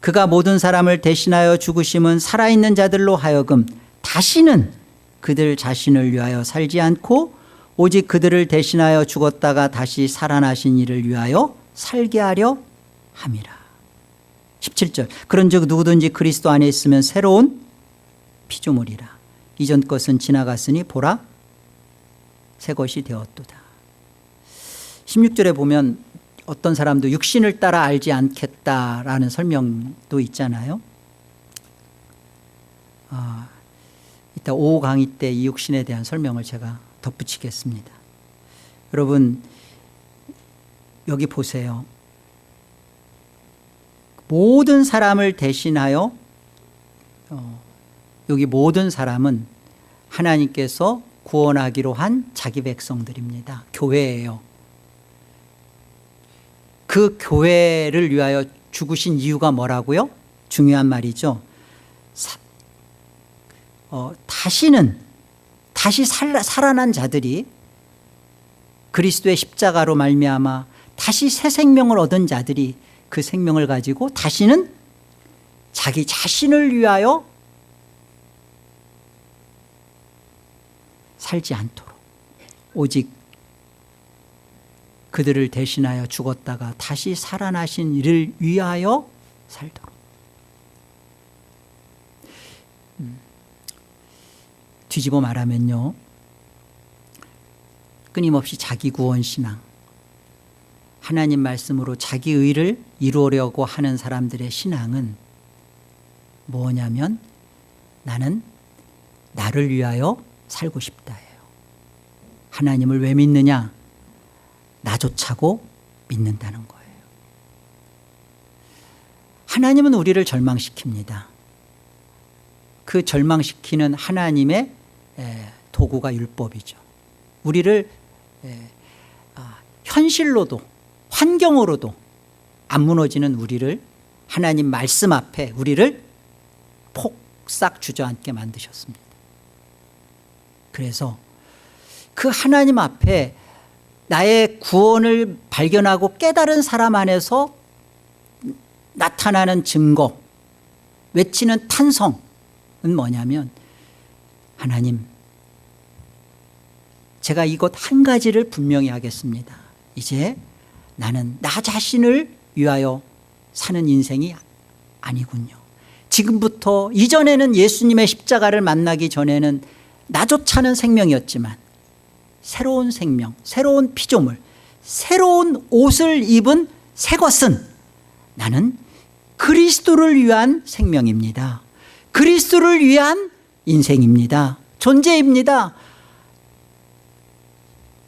그가 모든 사람을 대신하여 죽으심은 살아있는 자들로 하여금 다시는 그들 자신을 위하여 살지 않고 오직 그들을 대신하여 죽었다가 다시 살아나신 이를 위하여 살게 하려 함이라. 17절 그런즉 누구든지 그리스도 안에 있으면 새로운 피조물이라. 이전 것은 지나갔으니 보라 새 것이 되었도다. 16절에 보면 어떤 사람도 육신을 따라 알지 않겠다라는 설명도 있잖아요. 이따 5 강의 때 이 육신에 대한 설명을 제가 덧붙이겠습니다. 여러분, 여기 보세요. 모든 사람을 대신하여 여기 모든 사람은 하나님께서 구원하기로 한 자기 백성들입니다. 교회예요. 그 교회를 위하여 죽으신 이유가 뭐라고요? 중요한 말이죠. 다시 살아난 자들이 그리스도의 십자가로 말미암아 다시 새 생명을 얻은 자들이 그 생명을 가지고 다시는 자기 자신을 위하여 살지 않도록 오직 그들을 대신하여 죽었다가 다시 살아나신 이를 위하여 살도록. 뒤집어 말하면요, 끊임없이 자기 구원 신앙, 하나님 말씀으로 자기 의를 이루려고 하는 사람들의 신앙은 뭐냐면 나는 나를 위하여 살고 싶다예요. 하나님을 왜 믿느냐? 나조차고 믿는다는 거예요. 하나님은 우리를 절망시킵니다. 그 절망시키는 하나님의 도구가 율법이죠. 우리를 현실로도 환경으로도 안 무너지는 우리를 하나님 말씀 앞에 우리를 폭삭 주저앉게 만드셨습니다. 그래서 그 하나님 앞에 나의 구원을 발견하고 깨달은 사람 안에서 나타나는 증거, 외치는 탄성은 뭐냐면, 하나님, 제가 이것 한 가지를 분명히 하겠습니다. 이제 나는 나 자신을 위하여 사는 인생이 아니군요. 지금부터, 이전에는 예수님의 십자가를 만나기 전에는 나조차는 생명이었지만 새로운 생명, 새로운 피조물, 새로운 옷을 입은 새 것은 나는 그리스도를 위한 생명입니다. 그리스도를 위한 인생입니다. 존재입니다.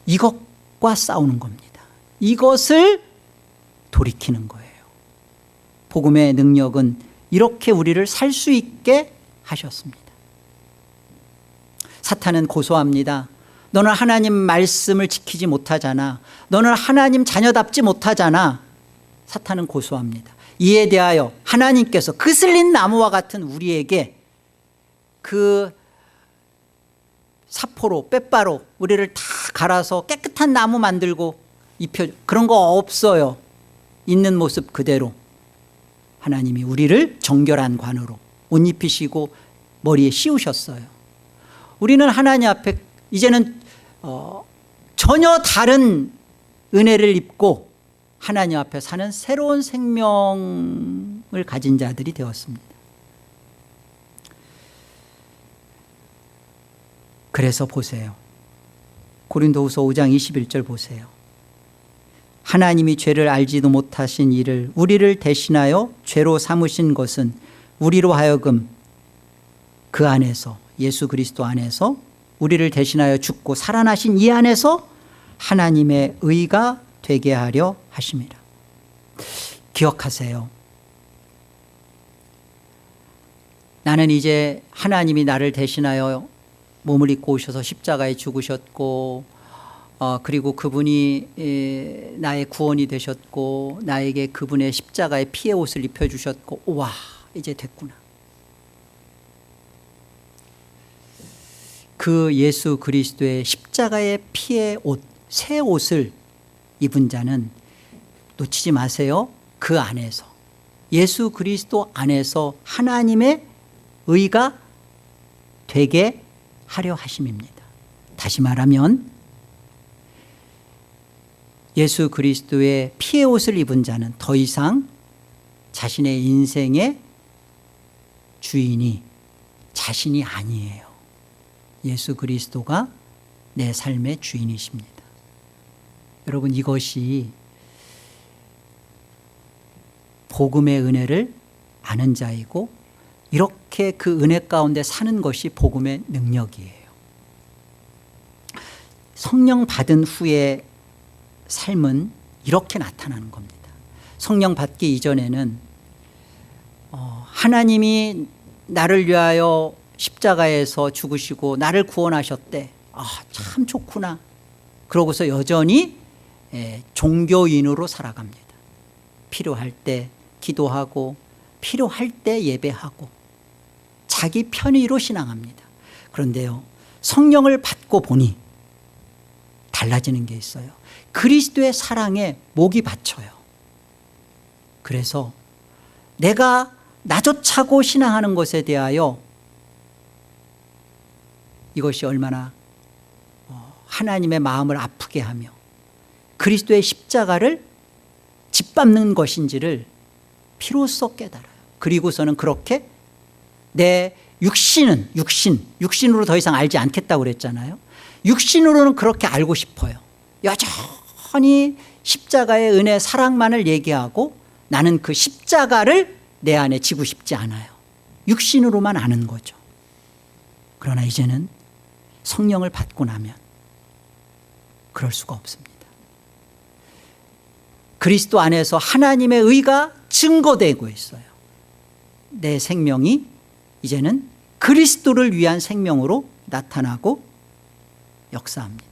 이것과 싸우는 겁니다. 이것을 돌이키는 거예요. 복음의 능력은 이렇게 우리를 살 수 있게 하셨습니다. 사탄은 고소합니다. 너는 하나님 말씀을 지키지 못하잖아. 너는 하나님 자녀답지 못하잖아. 사탄은 고소합니다. 이에 대하여 하나님께서 그슬린 나무와 같은 우리에게 그 사포로 빼바로 우리를 다 갈아서 깨끗한 나무 만들고 입혀, 그런 거 없어요. 있는 모습 그대로 하나님이 우리를 정결한 관으로 옷 입히시고 머리에 씌우셨어요. 우리는 하나님 앞에 이제는 전혀 다른 은혜를 입고 하나님 앞에 사는 새로운 생명을 가진 자들이 되었습니다. 그래서 보세요. 고린도후서 5장 21절 보세요. 하나님이 죄를 알지도 못하신 이를 우리를 대신하여 죄로 삼으신 것은 우리로 하여금 그 안에서, 예수 그리스도 안에서 우리를 대신하여 죽고 살아나신 이 안에서 하나님의 의가 되게 하려 하심이라. 기억하세요. 나는 이제 하나님이 나를 대신하여 몸을 입고 오셔서 십자가에 죽으셨고, 그리고 그분이 나의 구원이 되셨고, 나에게 그분의 십자가의 피의 옷을 입혀주셨고, 와, 이제 됐구나. 그 예수 그리스도의 십자가의 피의 옷, 새 옷을 입은 자는 놓치지 마세요. 그 안에서, 예수 그리스도 안에서 하나님의 의가 되게 하려 하심입니다. 다시 말하면 예수 그리스도의 피의 옷을 입은 자는 더 이상 자신의 인생의 주인이 자신이 아니에요. 예수 그리스도가 내 삶의 주인이십니다. 여러분, 이것이 복음의 은혜를 아는 자이고 이렇게 그 은혜 가운데 사는 것이 복음의 능력이에요. 성령 받은 후의 삶은 이렇게 나타나는 겁니다. 성령 받기 이전에는 하나님이 나를 위하여 십자가에서 죽으시고 나를 구원하셨대. 참 좋구나. 그러고서 여전히 종교인으로 살아갑니다. 필요할 때 기도하고 필요할 때 예배하고 자기 편의로 신앙합니다. 그런데요, 성령을 받고 보니 달라지는 게 있어요. 그리스도의 사랑에 목이 받쳐요. 그래서 내가 나조차고 신앙하는 것에 대하여 이것이 얼마나 하나님의 마음을 아프게 하며 그리스도의 십자가를 짓밟는 것인지를 비로소 깨달아요. 그리고서는 그렇게 내 육신으로 더 이상 알지 않겠다고 그랬잖아요. 육신으로는 그렇게 알고 싶어요. 여전히 십자가의 은혜 사랑만을 얘기하고 나는 그 십자가를 내 안에 지고 싶지 않아요. 육신으로만 아는 거죠. 그러나 이제는 성령을 받고 나면 그럴 수가 없습니다. 그리스도 안에서 하나님의 의가 증거되고 있어요. 내 생명이 이제는 그리스도를 위한 생명으로 나타나고 역사합니다.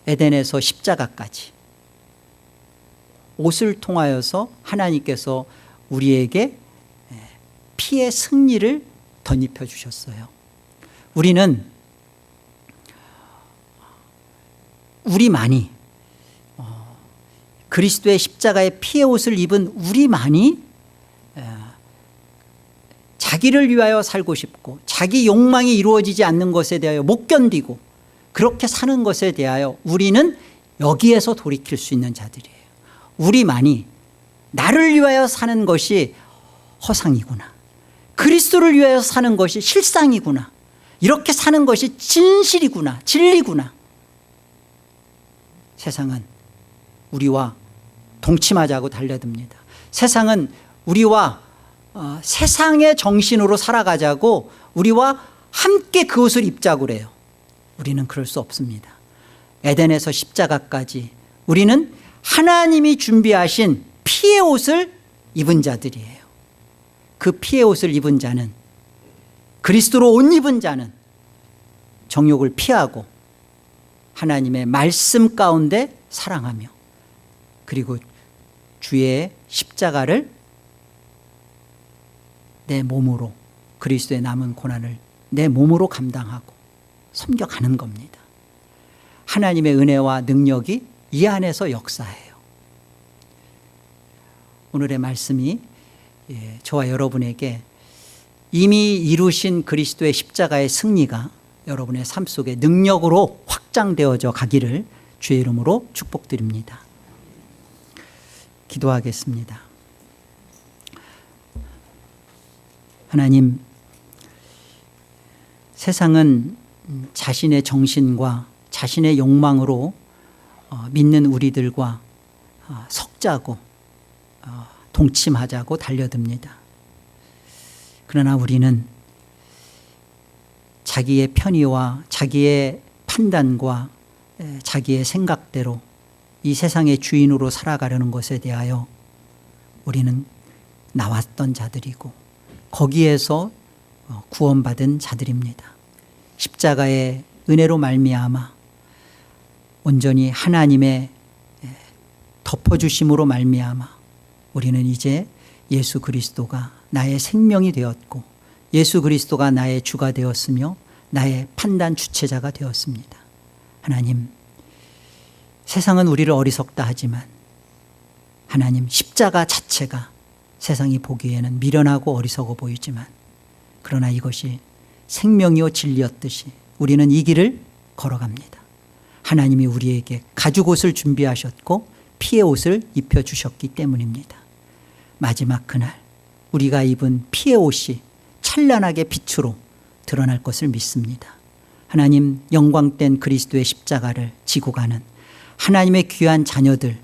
에덴에서 십자가까지 옷을 통하여서 하나님께서 우리에게 피의 승리를 덧입혀 주셨어요. 우리만이 그리스도의 십자가의 피의 옷을 입은 우리만이 자기를 위하여 살고 싶고 자기 욕망이 이루어지지 않는 것에 대하여 못 견디고 그렇게 사는 것에 대하여 우리는 여기에서 돌이킬 수 있는 자들이에요. 우리만이 나를 위하여 사는 것이 허상이구나, 그리스도를 위하여 사는 것이 실상이구나, 이렇게 사는 것이 진실이구나, 진리구나. 세상은 우리와 동침하자고 달려듭니다. 세상은 우리와 세상의 정신으로 살아가자고 우리와 함께 그 옷을 입자고 그래요. 우리는 그럴 수 없습니다. 에덴에서 십자가까지 우리는 하나님이 준비하신 피의 옷을 입은 자들이에요. 그 피의 옷을 입은 자는, 그리스도로 옷 입은 자는 정욕을 피하고 하나님의 말씀 가운데 사랑하며 그리고 주의 십자가를 내 몸으로, 그리스도의 남은 고난을 내 몸으로 감당하고 섬겨가는 겁니다. 하나님의 은혜와 능력이 이 안에서 역사해요. 오늘의 말씀이 저와 여러분에게 이미 이루신 그리스도의 십자가의 승리가 여러분의 삶 속에 능력으로 확장되어져 가기를 주의 이름으로 축복드립니다. 기도하겠습니다. 하나님, 세상은 자신의 정신과 자신의 욕망으로 믿는 우리들과 섞자고 동침하자고 달려듭니다. 그러나 우리는 자기의 편의와 자기의 판단과 자기의 생각대로 이 세상의 주인으로 살아가려는 것에 대하여 우리는 나왔던 자들이고 거기에서 구원받은 자들입니다. 십자가의 은혜로 말미암아 온전히 하나님의 덮어주심으로 말미암아 우리는 이제 예수 그리스도가 나의 생명이 되었고 예수 그리스도가 나의 주가 되었으며 나의 판단 주체자가 되었습니다. 하나님, 세상은 우리를 어리석다 하지만 하나님, 십자가 자체가 세상이 보기에는 미련하고 어리석어 보이지만 그러나 이것이 생명이요 진리였듯이 우리는 이 길을 걸어갑니다. 하나님이 우리에게 가죽 옷을 준비하셨고 피의 옷을 입혀주셨기 때문입니다. 마지막 그날 우리가 입은 피의 옷이 찬란하게 빛으로 드러날 것을 믿습니다. 하나님, 영광된 그리스도의 십자가를 지고 가는 하나님의 귀한 자녀들,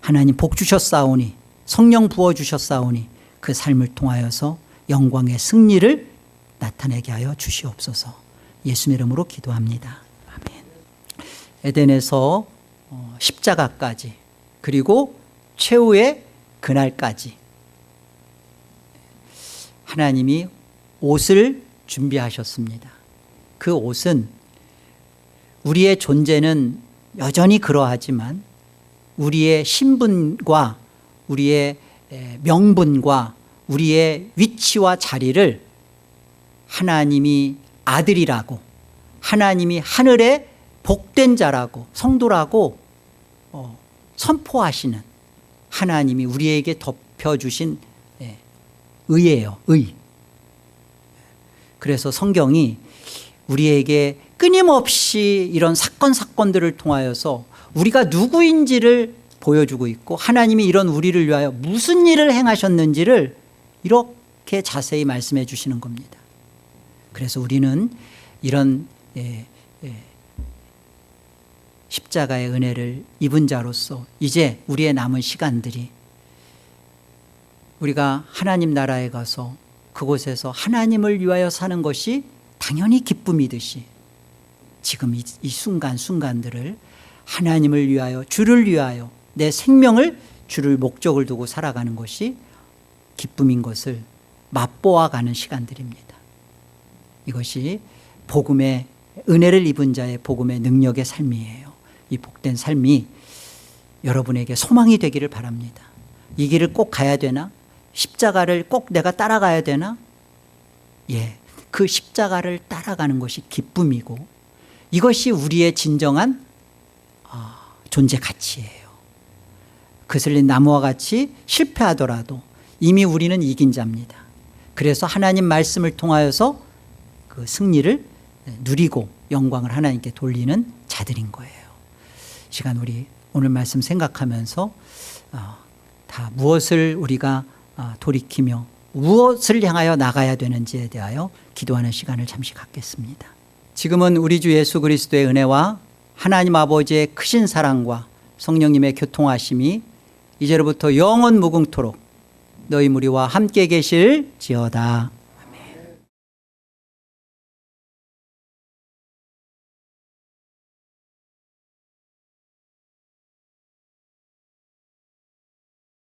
하나님 복 주셨사오니 성령 부어주셨사오니 그 삶을 통하여서 영광의 승리를 나타내게 하여 주시옵소서. 예수 이름으로 기도합니다. 아멘. 에덴에서 십자가까지, 그리고 최후의 그날까지 하나님이 옷을 준비하셨습니다. 그 옷은 우리의 존재는 여전히 그러하지만 우리의 신분과 우리의 명분과 우리의 위치와 자리를 하나님이 아들이라고, 하나님이 하늘의 복된 자라고, 성도라고 선포하시는 하나님이 우리에게 덮여주신 의예요. 의. 그래서 성경이 우리에게 끊임없이 이런 사건들을 통하여서 우리가 누구인지를 보여주고 있고, 하나님이 이런 우리를 위하여 무슨 일을 행하셨는지를 이렇게 자세히 말씀해 주시는 겁니다. 그래서 우리는 이런 십자가의 은혜를 입은 자로서 이제 우리의 남은 시간들이 우리가 하나님 나라에 가서 그곳에서 하나님을 위하여 사는 것이 당연히 기쁨이듯이 지금 이 순간들을 하나님을 위하여, 주를 위하여 내 생명을 주를 목적을 두고 살아가는 것이 기쁨인 것을 맛보아가는 시간들입니다. 이것이 복음의 은혜를 입은 자의 복음의 능력의 삶이에요. 이 복된 삶이 여러분에게 소망이 되기를 바랍니다. 이 길을 꼭 가야 되나? 십자가를 꼭 내가 따라가야 되나? 예, 그 십자가를 따라가는 것이 기쁨이고 이것이 우리의 진정한 존재 가치예요. 그슬린 나무와 같이 실패하더라도 이미 우리는 이긴 자입니다. 그래서 하나님 말씀을 통하여서 그 승리를 누리고 영광을 하나님께 돌리는 자들인 거예요. 시간 우리 오늘 말씀 생각하면서 다 무엇을 우리가 돌이키며 무엇을 향하여 나가야 되는지에 대하여 기도하는 시간을 잠시 갖겠습니다. 지금은 우리 주 예수 그리스도의 은혜와 하나님 아버지의 크신 사랑과 성령님의 교통하심이 이제로부터 영원 무궁토록 너희 무리와 함께 계실지어다.